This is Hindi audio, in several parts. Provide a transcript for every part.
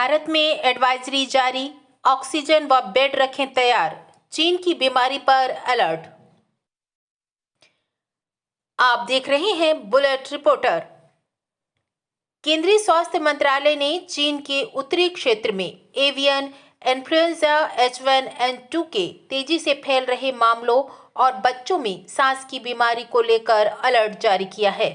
भारत में एडवाइजरी जारी, ऑक्सीजन व बेड रखें तैयार, चीन की बीमारी पर अलर्ट। आप देख रहे हैं बुलेट रिपोर्टर। केंद्रीय स्वास्थ्य मंत्रालय ने चीन के उत्तरी क्षेत्र में एवियन इन्फ्लुएंजा H1N2 के तेजी से फैल रहे मामलों और बच्चों में सांस की बीमारी को लेकर अलर्ट जारी किया है।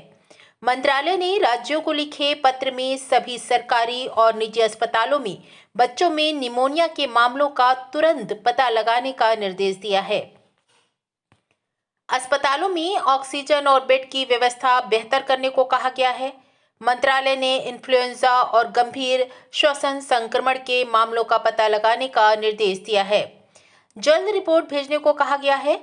मंत्रालय ने राज्यों को लिखे पत्र में सभी सरकारी और निजी अस्पतालों में बच्चों में निमोनिया के मामलों का तुरंत पता लगाने का निर्देश दिया है। अस्पतालों में ऑक्सीजन और बेड की व्यवस्था बेहतर करने को कहा गया है। मंत्रालय ने इन्फ्लुएंजा और गंभीर श्वसन संक्रमण के मामलों का पता लगाने का निर्देश दिया है। जल्द रिपोर्ट भेजने को कहा गया है।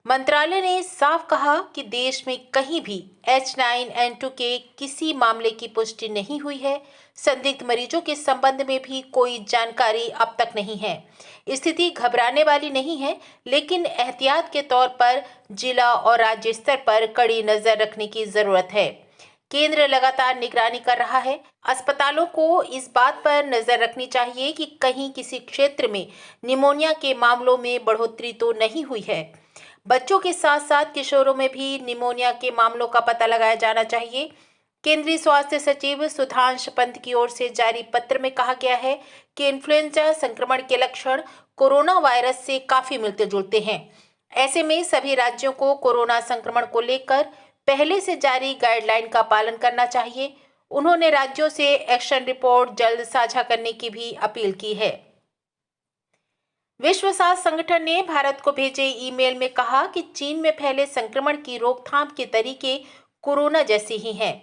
मंत्रालय ने साफ कहा कि देश में कहीं भी H9N2 के किसी मामले की पुष्टि नहीं हुई है। संदिग्ध मरीजों के संबंध में भी कोई जानकारी अब तक नहीं है। स्थिति घबराने वाली नहीं है, लेकिन एहतियात के तौर पर जिला और राज्य स्तर पर कड़ी नजर रखने की जरूरत है। केंद्र लगातार निगरानी कर रहा है। अस्पतालों को इस बात पर नजर रखनी चाहिए कि कहीं किसी क्षेत्र में निमोनिया के मामलों में बढ़ोतरी तो नहीं हुई है। बच्चों के साथ साथ किशोरों में भी निमोनिया के मामलों का पता लगाया जाना चाहिए। केंद्रीय स्वास्थ्य सचिव सुधांशु पंत की ओर से जारी पत्र में कहा गया है कि इन्फ्लुएंजा संक्रमण के लक्षण कोरोना वायरस से काफी मिलते जुलते हैं। ऐसे में सभी राज्यों को कोरोना संक्रमण को लेकर पहले से जारी गाइडलाइन का पालन करना चाहिए। उन्होंने राज्यों से एक्शन रिपोर्ट जल्द साझा करने की भी अपील की है। विश्व स्वास्थ्य संगठन ने भारत को भेजे ईमेल में कहा कि चीन में फैले संक्रमण की रोकथाम के तरीके कोरोना जैसे ही हैं।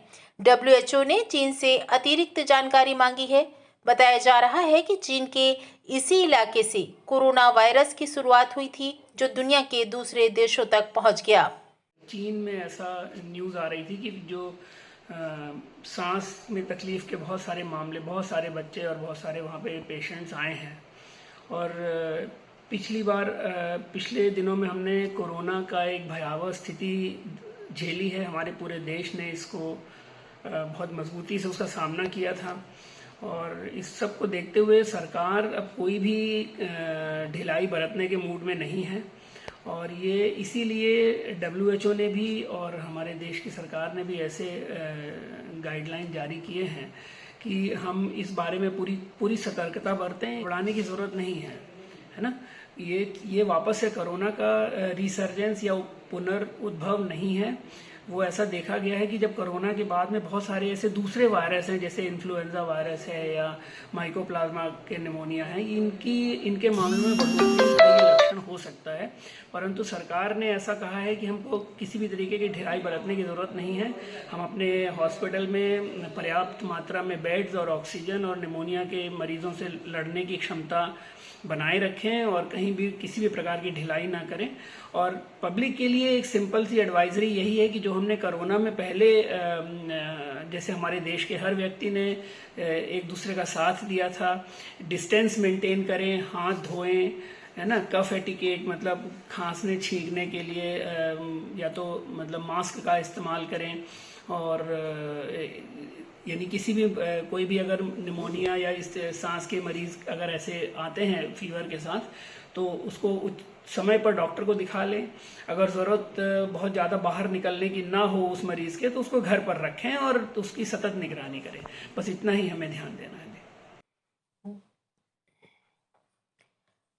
WHO ने चीन से अतिरिक्त जानकारी मांगी है। बताया जा रहा है कि चीन के इसी इलाके से कोरोना वायरस की शुरुआत हुई थी, जो दुनिया के दूसरे देशों तक पहुंच गया। चीन में ऐसा न्यूज़ आ रही थी कि जो सांस में तकलीफ के बहुत सारे मामले, बहुत सारे बच्चे और बहुत सारे वहाँ पे पेशेंट्स आए हैं। और पिछले दिनों में हमने कोरोना का एक भयावह स्थिति झेली है। हमारे पूरे देश ने इसको बहुत मजबूती से उसका सामना किया था। और इस सब को देखते हुए सरकार अब कोई भी ढिलाई बरतने के मूड में नहीं है। और ये इसीलिए WHO ने भी और हमारे देश की सरकार ने भी ऐसे गाइडलाइन जारी किए हैं कि हम इस बारे में पूरी सतर्कता बरतें। बढ़ाने की ज़रूरत नहीं है ना। ये वापस से कोरोना का रिसर्जेंस या पुनर्उद्भव नहीं है। वो ऐसा देखा गया है कि जब कोरोना के बाद में बहुत सारे ऐसे दूसरे वायरस हैं, जैसे इन्फ्लुएंजा वायरस है या माइकोप्लाज्मा के निमोनिया है, इनके मामलों में बढ़ोतरी का ये लक्षण हो सकता है। परंतु सरकार ने ऐसा कहा है कि हमको किसी भी तरीके की ढिलाई बरतने की ज़रूरत नहीं है। हम अपने हॉस्पिटल में पर्याप्त मात्रा में बेड्स और ऑक्सीजन और निमोनिया के मरीजों से लड़ने की क्षमता बनाए रखें और कहीं भी किसी भी प्रकार की ढिलाई ना करें। और पब्लिक के लिए एक सिंपल सी एडवाइजरी यही है कि जो हमने कोरोना में पहले जैसे हमारे देश के हर व्यक्ति ने एक दूसरे का साथ दिया था, डिस्टेंस मेंटेन करें, हाथ धोएं, है ना। कफ एटिकेट मतलब खांसने छींकने के लिए या तो मतलब मास्क का इस्तेमाल करें। और यानी किसी भी कोई भी अगर निमोनिया या इस सांस के मरीज अगर ऐसे आते हैं फीवर के साथ, तो उसको समय पर डॉक्टर को दिखा लें। अगर ज़रूरत बहुत ज़्यादा बाहर निकलने की ना हो उस मरीज़ के, तो उसको घर पर रखें और उसकी सतत निगरानी करें। बस इतना ही हमें ध्यान देना है।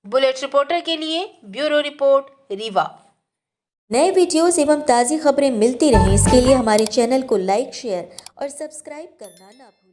बुलेट रिपोर्टर के लिए ब्यूरो रिपोर्ट, रीवा। नए वीडियोस एवं ताज़ी खबरें मिलती रहें, इसके लिए हमारे चैनल को लाइक, शेयर और सब्सक्राइब करना ना भूलें।